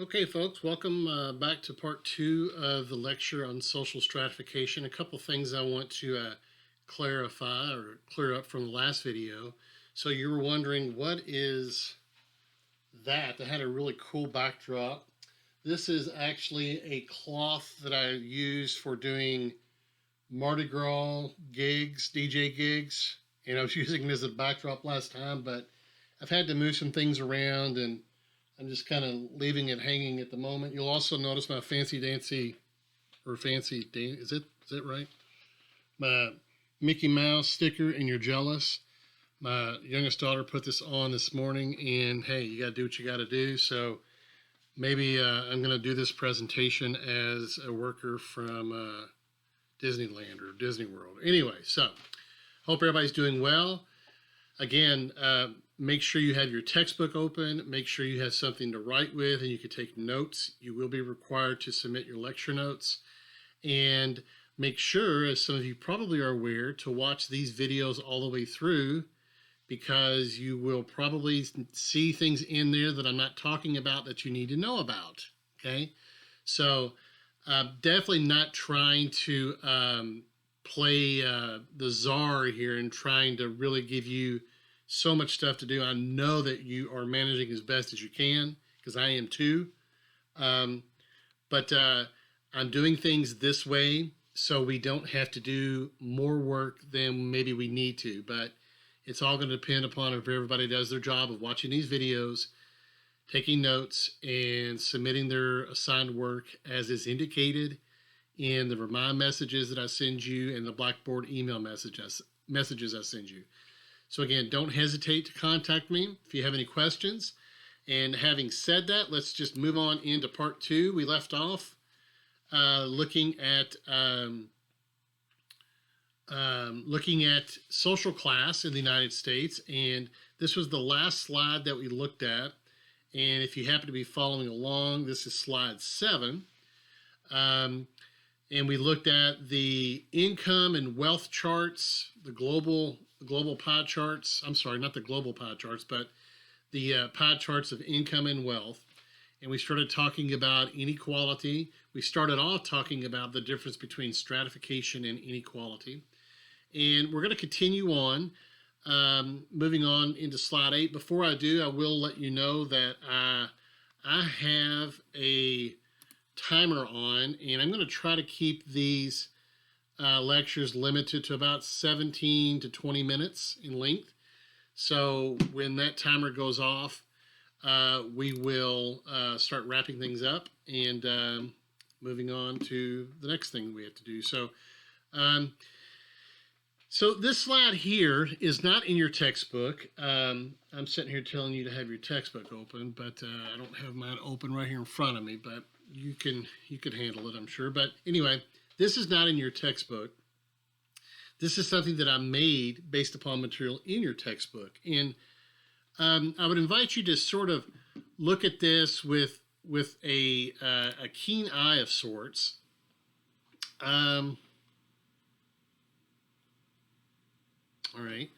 Okay, folks, welcome back to part two of the lecture on social stratification. A couple things I want to clarify or clear up from the last video. So you were wondering, what is that? That had a really cool backdrop. This is actually a cloth that I use for doing Mardi Gras gigs, DJ gigs. And I was using it as a backdrop last time, but I've had to move some things around and I'm just kind of leaving it hanging at the moment. You'll also notice my fancy dancy, is it right? My Mickey Mouse sticker, and you're jealous. My youngest daughter put this on this morning, and hey, you got to do what you got to do. So maybe I'm going to do this presentation as a worker from Disneyland or Disney World. Anyway, so hope everybody's doing well. Again, make sure you have your textbook open. Make sure you have something to write with and you can take notes. You will be required to submit your lecture notes. And make sure, as some of you probably are aware, to watch these videos all the way through, because you will probably see things in there that I'm not talking about that you need to know about. Okay? So definitely not trying to play the czar here and trying to really give you so much stuff to do. I know that you are managing as best as you can, because I am too. But I'm doing things this way so we don't have to do more work than maybe we need to. But it's all going to depend upon if everybody does their job of watching these videos, taking notes, and submitting their assigned work as is indicated in the remind messages that I send you and the Blackboard email messages I send you. So again, don't hesitate to contact me if you have any questions. And having said that, let's just move on into part two. We left off looking at social class in the United States, and this was the last slide that we looked at. And if you happen to be following along, this is slide 7. And we looked at the income and wealth charts, the global pie charts. I'm sorry, not the global pie charts, but the pie charts of income and wealth. And we started talking about inequality. We started off talking about the difference between stratification and inequality. And we're going to continue on, moving on into slide 8. Before I do, I will let you know that I have a timer on, and I'm going to try to keep these lectures limited to about 17 to 20 minutes in length. So when that timer goes off, we will start wrapping things up and moving on to the next thing we have to do. So this slide here is not in your textbook. I'm sitting here telling you to have your textbook open, but I don't have mine open right here in front of me, but you could handle it, I'm sure. But anyway, this is not in your textbook. This is something that I made based upon material in your textbook. And I would invite you to sort of look at this with a keen eye of sorts. All right,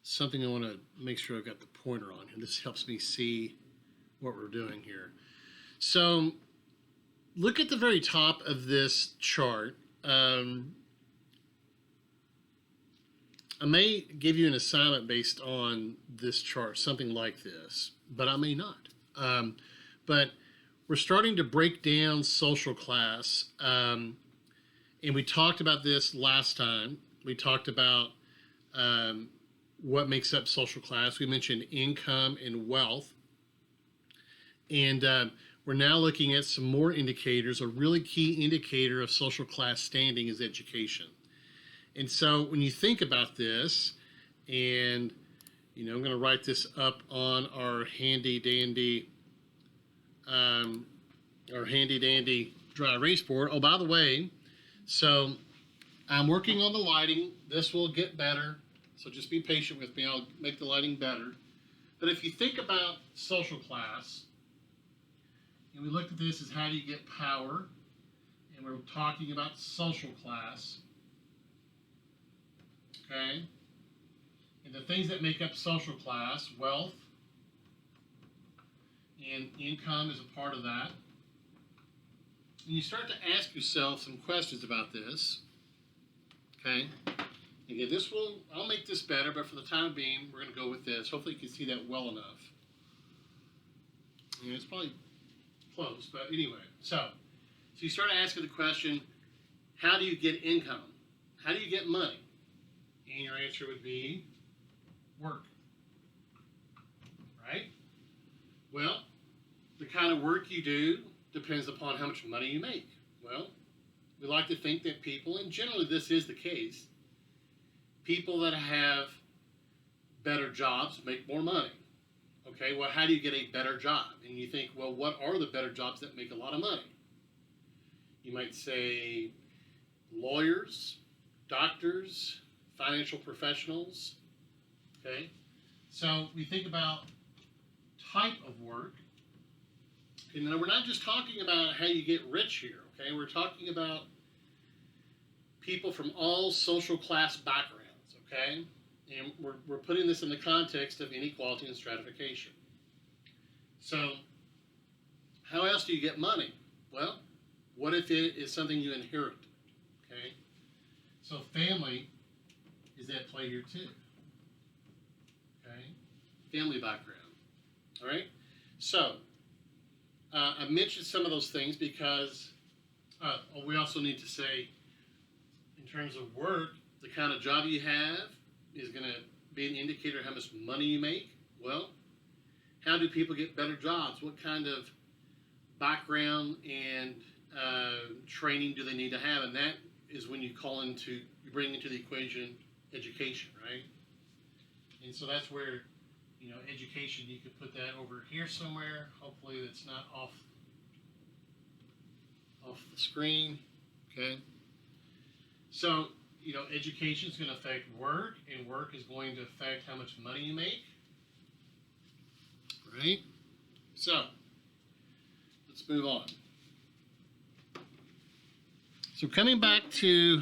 something I want to make sure I've got the pointer on here. This helps me see what we're doing here. So look at the very top of this chart. I may give you an assignment based on this chart, something like this, but I may not. But we're starting to break down social class, and we talked about this last time. We talked about what makes up social class. We mentioned income and wealth, and we're now looking at some more indicators. A really key indicator of social class standing is education. And so when you think about this, and I'm going to write this up on our handy dandy dry erase board. Oh, by the way, so I'm working on the lighting. This will get better, so just be patient with me. I'll make the lighting better. But if you think about social class, and we looked at this as how do you get power, and we're talking about social class. Okay, and the things that make up social class, wealth and income is a part of that. when you start to ask yourself some questions about this, okay, again, I'll make this better, but for the time being, we're going to go with this. Hopefully you can see that well enough. And it's probably close, but anyway, so you start asking the question, how do you get income? How do you get money? And your answer would be work, right? Well, the kind of work you do depends upon how much money you make. Well, we like to think that people, and generally this is the case, people that have better jobs make more money. Okay, well, how do you get a better job? And you think, well, what are the better jobs that make a lot of money? You might say lawyers, doctors, financial professionals. Okay, so we think about type of work. And now we're not just talking about how you get rich here. Okay, we're talking about people from all social class backgrounds. Okay. And we're putting this in the context of inequality and stratification. So, how else do you get money? Well, what if it is something you inherit? Okay? So, family is at play here too. Okay? Family background. All right? So, I mentioned some of those things because we also need to say, in terms of work, the kind of job you have is going to be an indicator of how much money you make. Well, how do people get better jobs? What kind of background and training do they need to have? And that is when you bring into the equation education, right? And so that's where, education, you could put that over here somewhere. Hopefully it's not off the screen, okay? So, education is going to affect work, and work is going to affect how much money you make. Right? So, let's move on. So, coming back to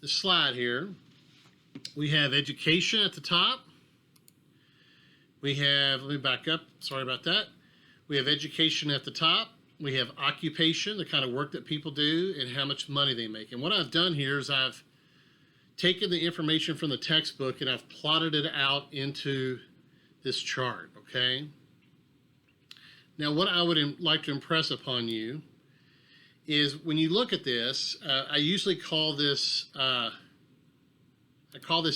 the slide here, we have education at the top. We have, let me back up, sorry about that. We have education at the top. We have occupation, the kind of work that people do, and how much money they make. And what I've done here is I've taken the information from the textbook and I've plotted it out into this chart, okay? Now, what I would like to impress upon you is when you look at this, I usually call this,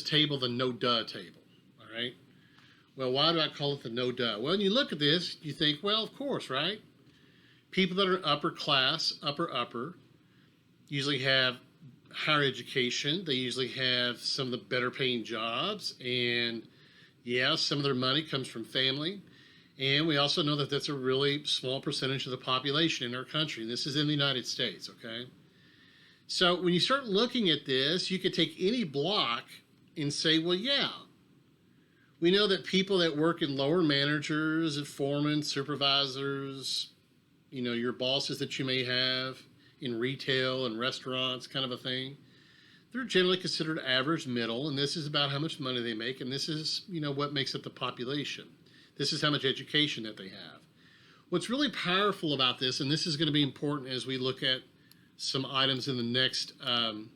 table the no-duh table, all right? Well, why do I call it the no-duh? Well, when you look at this, you think, well, of course, right? People that are upper class, upper, usually have higher education. They usually have some of the better paying jobs. And yeah, some of their money comes from family. And we also know that that's a really small percentage of the population in our country. And this is in the United States, okay? So when you start looking at this, you could take any block and say, well, yeah, we know that people that work in lower managers and foremen, supervisors, your bosses that you may have in retail and restaurants, kind of a thing, they're generally considered average middle, and this is about how much money they make, and this is, what makes up the population. This is how much education that they have. What's really powerful about this, and this is going to be important as we look at some items in the next PowerPoint.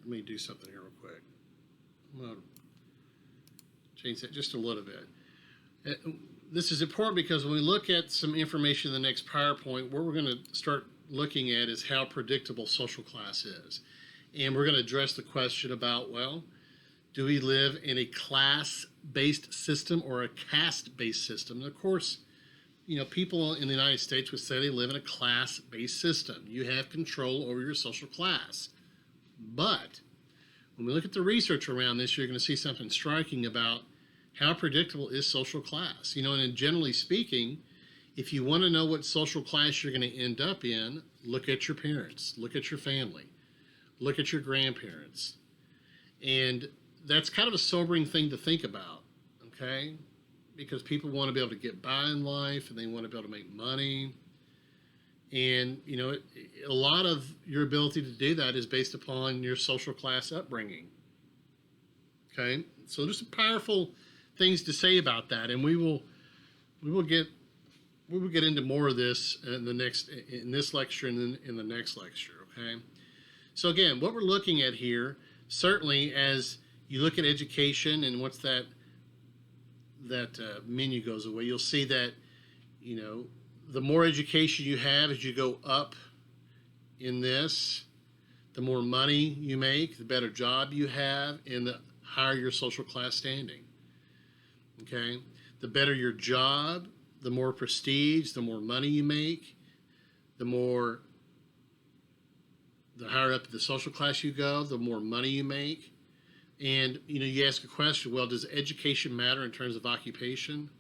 Let me do something here real quick. I'm going to change that just a little bit. This is important because when we look at some information in the next PowerPoint, what we're going to start looking at is how predictable social class is. And we're going to address the question about, well, do we live in a class-based system or a caste-based system? And of course, people in the United States would say they live in a class-based system. You have control over your social class. But when we look at the research around this, you're going to see something striking about how predictable is social class. And generally speaking, if you want to know what social class you're going to end up in, look at your parents, look at your family, look at your grandparents. And that's kind of a sobering thing to think about, okay? Because people want to be able to get by in life and they want to be able to make money. And, a lot of your ability to do that is based upon your social class upbringing. Okay? So there's a powerful things to say about that, and we will get into more of this in this lecture and then in the next lecture. Okay. So again, what we're looking at here, certainly as you look at education and what's that menu goes away, you'll see that, the more education you have as you go up in this, the more money you make, the better job you have, and the higher your social class standing. Okay? The better your job, the more prestige, the more money you make, the higher up the social class you go, the more money you make. And, you ask a question, well, does education matter in terms of occupation?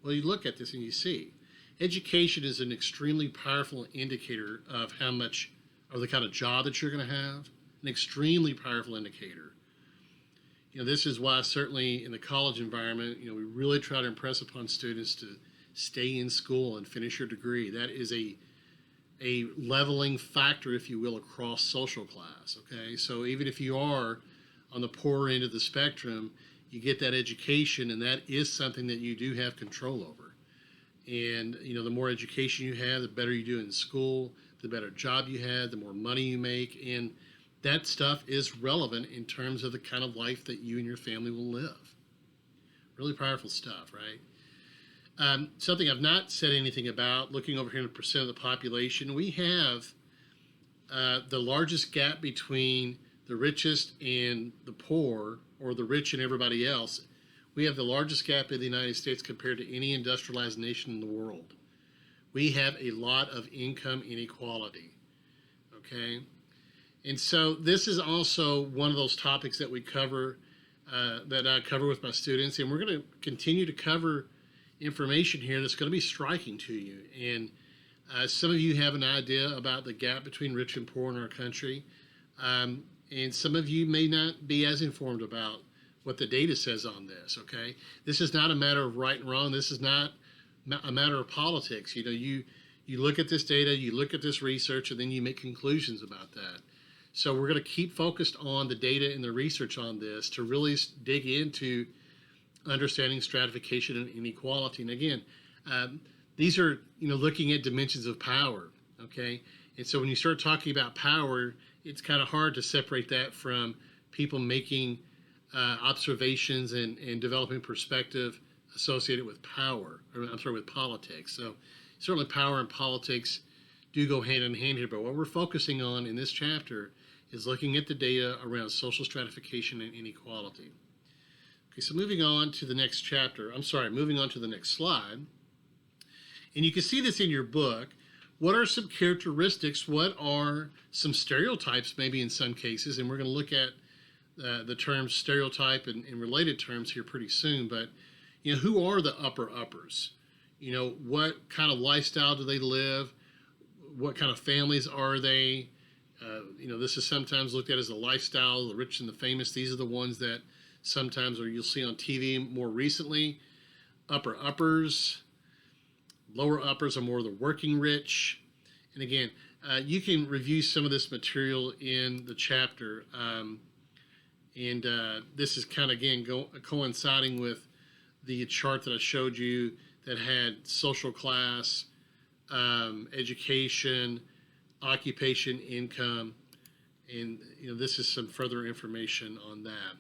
Well, you look at this and you see. Education is an extremely powerful indicator of how much, or the kind of job that you're going to have. An extremely powerful indicator. This is why certainly in the college environment, we really try to impress upon students to stay in school and finish your degree. That is a leveling factor, if you will, across social class. Okay, so even if you are on the poorer end of the spectrum, you get that education, and that is something that you do have control over. And, the more education you have, the better you do in school, the better job you have, the more money you make, and that stuff is relevant in terms of the kind of life that you and your family will live. Really powerful stuff, right? Something I've not said anything about, looking over here in the percent of the population, we have the largest gap between the richest and the poor, or the rich and everybody else. We have the largest gap in the United States compared to any industrialized nation in the world. We have a lot of income inequality, okay? And so this is also one of those topics that we cover, that I cover with my students, and we're going to continue to cover information here that's going to be striking to you. And some of you have an idea about the gap between rich and poor in our country. And some of you may not be as informed about what the data says on this, okay? This is not a matter of right and wrong. This is not a matter of politics. You look at this data, you look at this research, and then you make conclusions about that. So we're going to keep focused on the data and the research on this to really dig into understanding stratification and inequality. And again, these are, looking at dimensions of power, okay? And so when you start talking about power, it's kind of hard to separate that from people making observations and developing perspective associated with power, with politics. So certainly power and politics do go hand in hand here, but what we're focusing on in this chapter is looking at the data around social stratification and inequality. Okay, so moving on to the next slide. And you can see this in your book. What are some characteristics? What are some stereotypes, maybe in some cases? And we're going to look at the terms stereotype and related terms here pretty soon. But, who are the uppers? What kind of lifestyle do they live? What kind of families are they? This is sometimes looked at as a lifestyle, the rich and the famous. These are the ones that sometimes, or you'll see on TV more recently. Uppers. Lower uppers are more the working rich. And again, you can review some of this material in the chapter. This is kind of, again, coinciding with the chart that I showed you that had social class, education, occupation, income. And, this is some further information on that.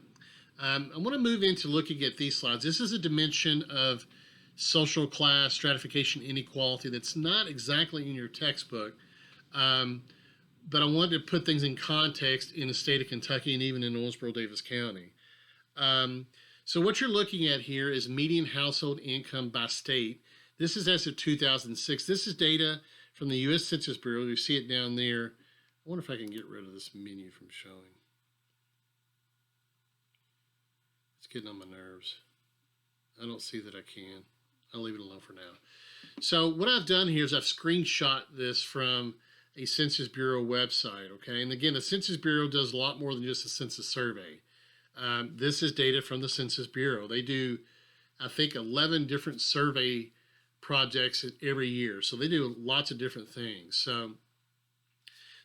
I want to move into looking at these slides. This is a dimension of social class, stratification, inequality that's not exactly in your textbook, but I wanted to put things in context in the state of Kentucky and even in Owensboro-Davis County. So what you're looking at here is median household income by state. This is as of 2006. This is data from the U.S. Census Bureau. You see it down there. I wonder if I can get rid of this menu from showing. It's getting on my nerves. I don't see that I can. I'll leave it alone for now. So what I've done here is I've screenshot this from a Census Bureau website, okay? And again, the Census Bureau does a lot more than just a census survey. This is data from the Census Bureau. They do, I think, 11 different survey projects every year. So they do lots of different things. So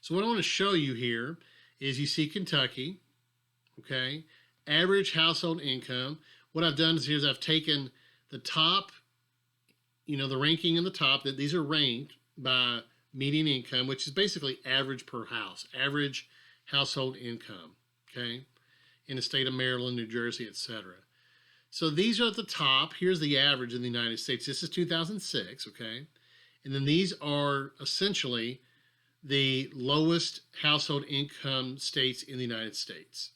what I want to show you here is you see Kentucky, okay? Average household income. what I've done is I've taken the top, the ranking in the top, that these are ranked by median income, which is basically average per house, average household income, okay, in the state of Maryland, New Jersey, etc. So these are at the top. Here's the average in the United States. This is 2006, okay? And then these are essentially the lowest household income states in the United States.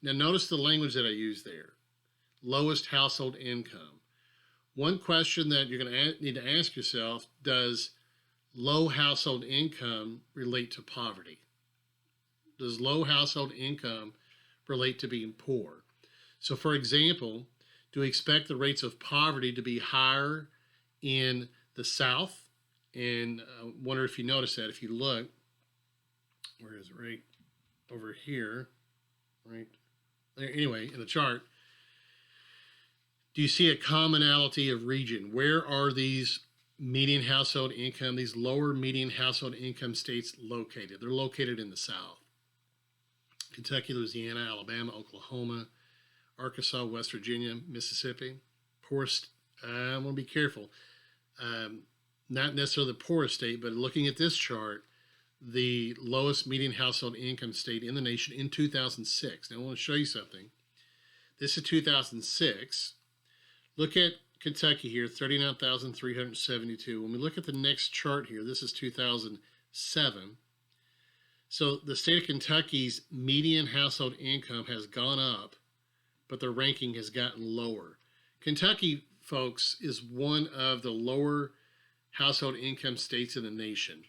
Now notice the language that I use there. Lowest household income. One question that you're going to need to ask yourself, does low household income relate to poverty? Does low household income relate to being poor? So for example, do we expect the rates of poverty to be higher in the South? And I wonder if you notice that. If you look, where is it? Right over here, right there. Anyway, in the chart, do you see a commonality of region? Where are these median household income, these lower median household income states located? They're located in the South. Kentucky, Louisiana, Alabama, Oklahoma, Arkansas, West Virginia, Mississippi. Poorest, I want to be careful. Not necessarily the poorest state, but looking at this chart, the lowest median household income state in the nation in 2006. Now I want to show you something. This is 2006. Look at Kentucky here, 39,372. When we look at the next chart here, this is 2007. So the state of Kentucky's median household income has gone up, but the ranking has gotten lower. Kentucky, folks, is one of the lower household income states in the nation.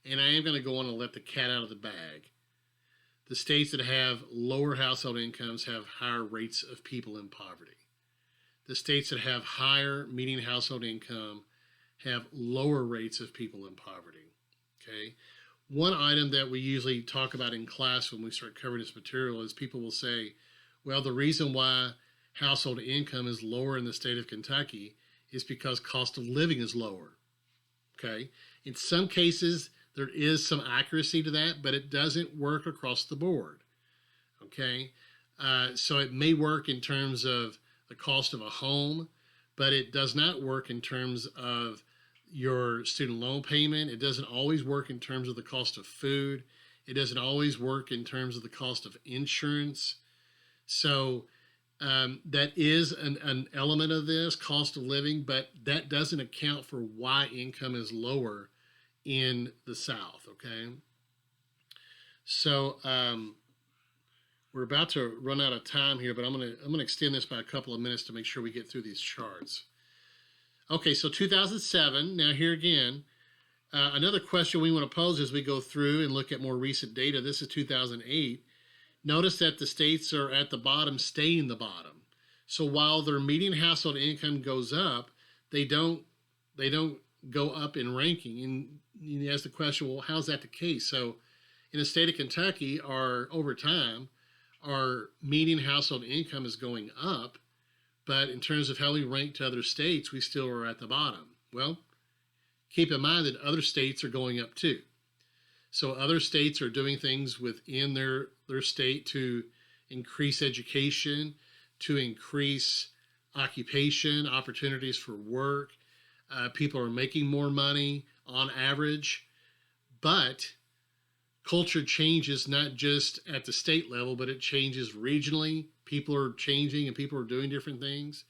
And I am going to go on and let the cat out of the bag. The states that have lower household incomes have higher rates of people in poverty. The states that have higher median household income have lower rates of people in poverty. Okay. One item that we usually talk about in class when we start covering this material is people will say, well, the reason why household income is lower in the state of Kentucky is because cost of living is lower. Okay. In some cases, there is some accuracy to that, but it doesn't work across the board. Okay. So it may work in terms of the cost of a home, but it does not work in terms of your student loan payment. It doesn't always work in terms of the cost of food. It doesn't always work in terms of the cost of insurance. So that is an element of this, cost of living, but that doesn't account for why income is lower in the South, okay? So we're about to run out of time here, but I'm gonna extend this by a couple of minutes to make sure we get through these charts. Okay, so 2007, now here again, another question we want to pose as we go through and look at more recent data. This is 2008. Notice that the states are at the bottom, staying the bottom. So while their median household income goes up, they don't go up in ranking. And you ask the question, well, how's that the case? So in the state of Kentucky, over time, our median household income is going up, but in terms of how we rank to other states, we still are at the bottom. Well, keep in mind that other states are going up too. So other states are doing things within their state to increase education, to increase occupation, opportunities for work. People are making more money on average, but culture changes not just at the state level, but it changes regionally. People are changing and people are doing different things.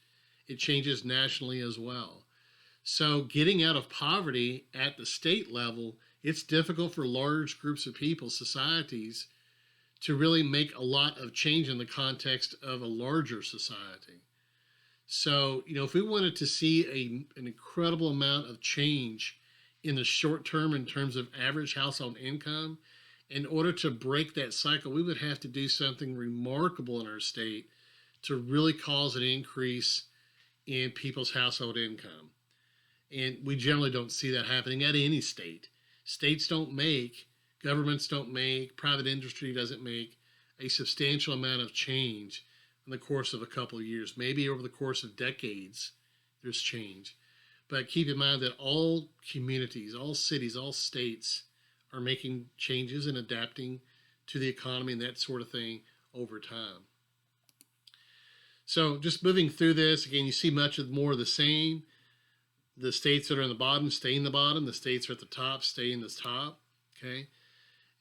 It changes nationally as well. So getting out of poverty at the state level, it's difficult for large groups of people, societies, to really make a lot of change in the context of a larger society. So, if we wanted to see an incredible amount of change in the short term in terms of average household income, in order to break that cycle, we would have to do something remarkable in our state to really cause an increase in people's household income. And we generally don't see that happening at any state. States don't make, governments don't make, private industry doesn't make a substantial amount of change in the course of a couple of years. Maybe over the course of decades, there's change. But keep in mind that all communities, all cities, all states are making changes and adapting to the economy and that sort of thing over time. So just moving through this, again, you see much of more of the same. The states that are in the bottom stay in the bottom. The states are at the top stay in the top. Okay.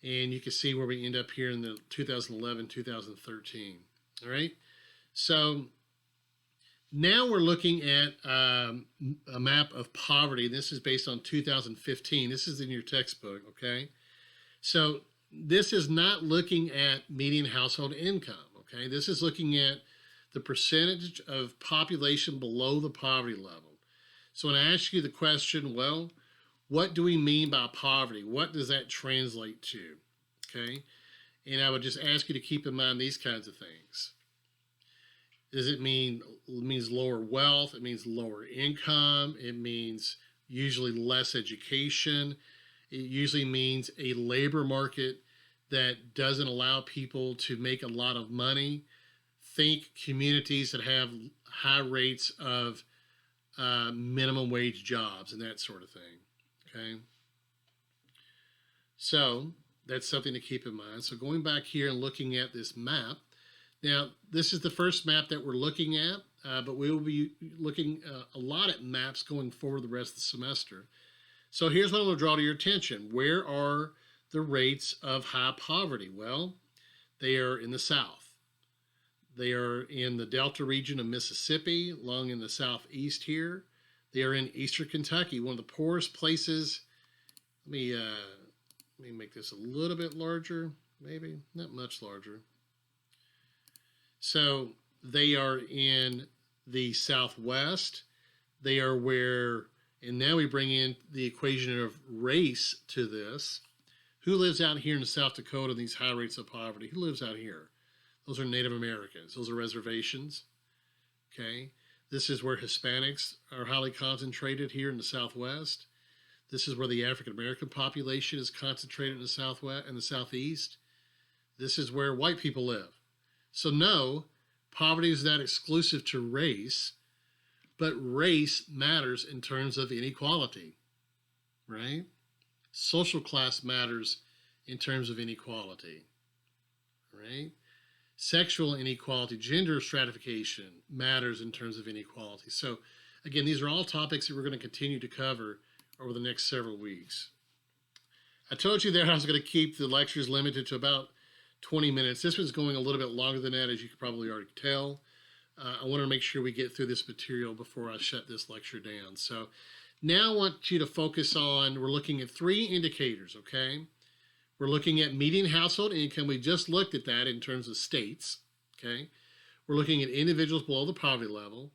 And you can see where we end up here in the 2011, 2013. All right. So now we're looking at a map of poverty. This is based on 2015. This is in your textbook. Okay. So this is not looking at median household income. Okay. This is looking at the percentage of population below the poverty level. So when I ask you the question, well, what do we mean by poverty? What does that translate to? Okay. And I would just ask you to keep in mind these kinds of things. Does it means lower wealth? It means lower income. It means usually less education. It usually means a labor market that doesn't allow people to make a lot of money. Think communities that have high rates of minimum wage jobs and that sort of thing. Okay. So that's something to keep in mind. So going back here and looking at this map. Now, this is the first map that we're looking at, but we will be looking a lot at maps going forward the rest of the semester. So here's what I'm going to draw to your attention. Where are the rates of high poverty? Well, they are in the South. They are in the Delta region of Mississippi, along in the southeast here. They are in eastern Kentucky, one of the poorest places. Let me make this a little bit larger, maybe not much larger. So they are in the Southwest. They are where, and now we bring in the equation of race to this. Who lives out here in South Dakota in these high rates of poverty? Who lives out here? Those are Native Americans. Those are reservations. Okay. This is where Hispanics are highly concentrated here in the Southwest. This is where the African American population is concentrated in the Southwest and the Southeast. This is where white people live. So no, poverty is not exclusive to race, but race matters in terms of inequality, right? Social class matters in terms of inequality, right? Sexual inequality, gender stratification matters in terms of inequality. So again, these are all topics that we're going to continue to cover over the next several weeks. I told you that I was going to keep the lectures limited to about 20 minutes. This one's going a little bit longer than that, as you can probably already tell. I want to make sure we get through this material before I shut this lecture down. So now I want you to focus on, we're looking at 3 indicators, okay? We're looking at median household income. We just looked at that in terms of states, okay? We're looking at individuals below the poverty level.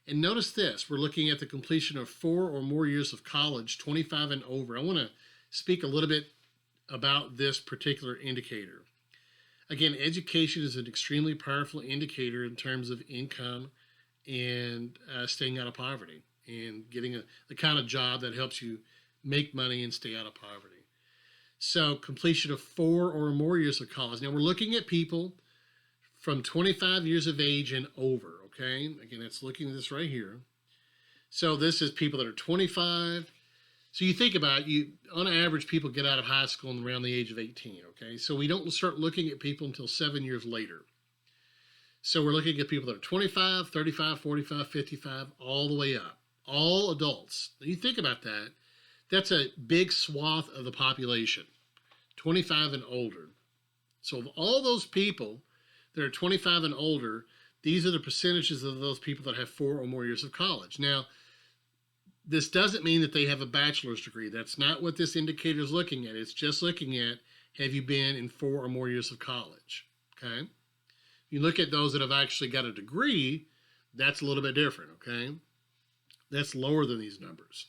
And notice this, we're looking at the completion of 4 or more years of college, 25 and over. I want to speak a little bit about this particular indicator. Again, education is an extremely powerful indicator in terms of income and staying out of poverty and getting the kind of job that helps you make money and stay out of poverty. So completion of 4 or more years of college. Now we're looking at people from 25 years of age and over, okay? Again, that's looking at this right here. So this is people that are 25. So you think about it, on average, people get out of high school around the age of 18, okay? So we don't start looking at people until 7 years later. So we're looking at people that are 25, 35, 45, 55, all the way up. All adults. Now you think about that. That's a big swath of the population, 25 and older. So of all those people that are 25 and older, these are the percentages of those people that have 4 or more years of college. Now, this doesn't mean that they have a bachelor's degree. That's not what this indicator is looking at. It's just looking at, have you been in 4 or more years of college, okay? You look at those that have actually got a degree, that's a little bit different, okay? That's lower than these numbers,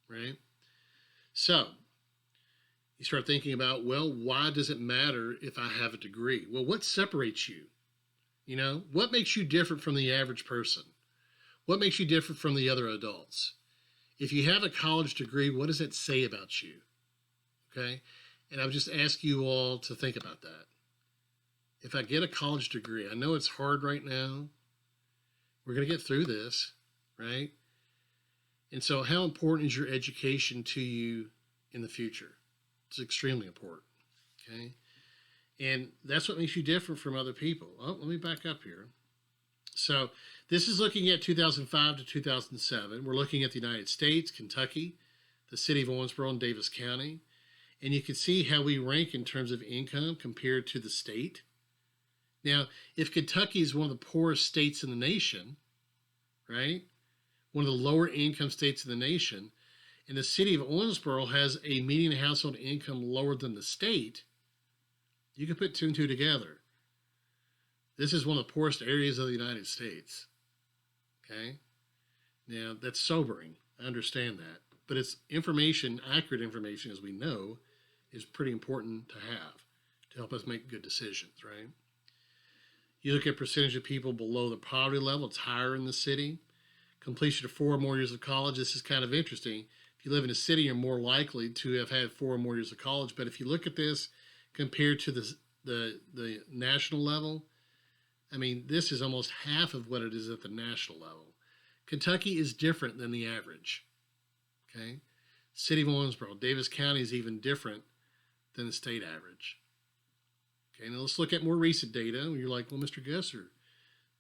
right? So you start thinking about, well, why does it matter if I have a degree? Well, what separates you? You know, what makes you different from the average person? What makes you different from the other adults? If you have a college degree, what does it say about you? Okay? And I would just ask you all to think about that. If I get a college degree, I know it's hard right now. We're going to get through this, right? And so how important is your education to you in the future? It's extremely important, okay? And that's what makes you different from other people. Oh, let me back up here. So this is looking at 2005 to 2007. We're looking at the United States, Kentucky, the city of Owensboro, and Davis County. And you can see how we rank in terms of income compared to the state. Now, if Kentucky is one of the poorest states in the nation, right? One of the lower income states in the nation, and the city of Owensboro has a median household income lower than the state, you can put two and two together. This is one of the poorest areas of the United States. Okay? Now, that's sobering. I understand that. But it's information, accurate information, as we know, is pretty important to have to help us make good decisions, right? You look at percentage of people below the poverty level, it's higher in the city. Completion of 4 or more years of college, this is kind of interesting. If you live in a city, you're more likely to have had 4 or more years of college. But if you look at this compared to the national level, I mean, this is almost half of what it is at the national level. Kentucky is different than the average. Okay? City of Owensboro, Davis County is even different than the state average. Okay, now let's look at more recent data. You're like, well, Mr. Gusser,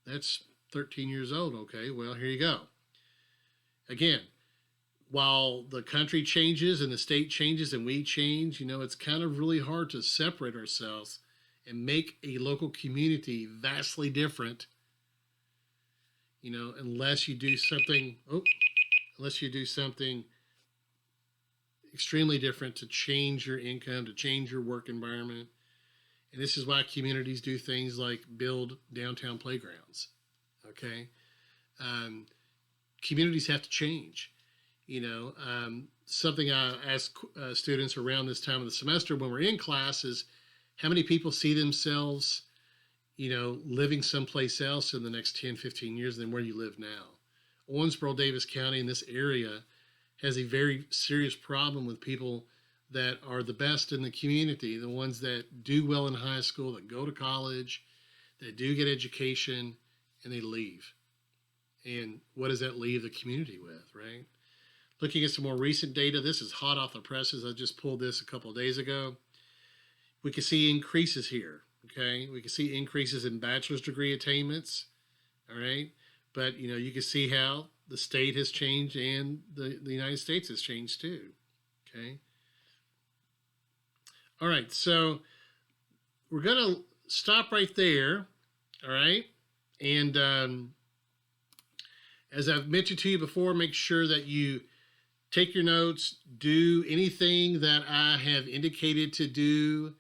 that's 13 years old. Okay, well, here you go. Again, while the country changes and the state changes and we change, it's kind of really hard to separate ourselves and make a local community vastly different, unless you do something, extremely different to change your income, to change your work environment. And this is why communities do things like build downtown playgrounds, okay? Communities have to change. Something I ask students around this time of the semester when we're in class is how many people see themselves, living someplace else in the next 10, 15 years than where you live now. Owensboro, Davis County in this area has a very serious problem with people that are the best in the community, the ones that do well in high school, that go to college, that do get education, and they leave. And what does that leave the community with, right? Looking at some more recent data, this is hot off the presses. I just pulled this a couple of days ago. We can see increases here, okay? We can see increases in bachelor's degree attainments, all right? But, you can see how the state has changed and the United States has changed too, okay? All right, so we're going to stop right there, all right? And as I've mentioned to you before, make sure that you take your notes, do anything that I have indicated to do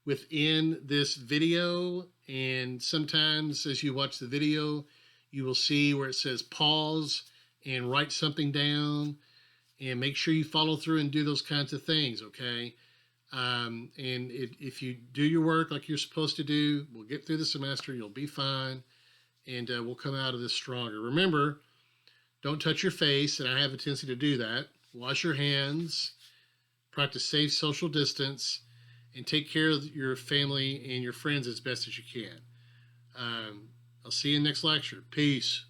within this video. And sometimes as you watch the video, you will see where it says pause and write something down. And make sure you follow through and do those kinds of things, okay? If you do your work like you're supposed to do, we'll get through the semester, you'll be fine, and we'll come out of this stronger. Remember, don't touch your face, and I have a tendency to do that. Wash your hands, practice safe social distance, and take care of your family and your friends as best as you can. I'll see you in the next lecture. Peace.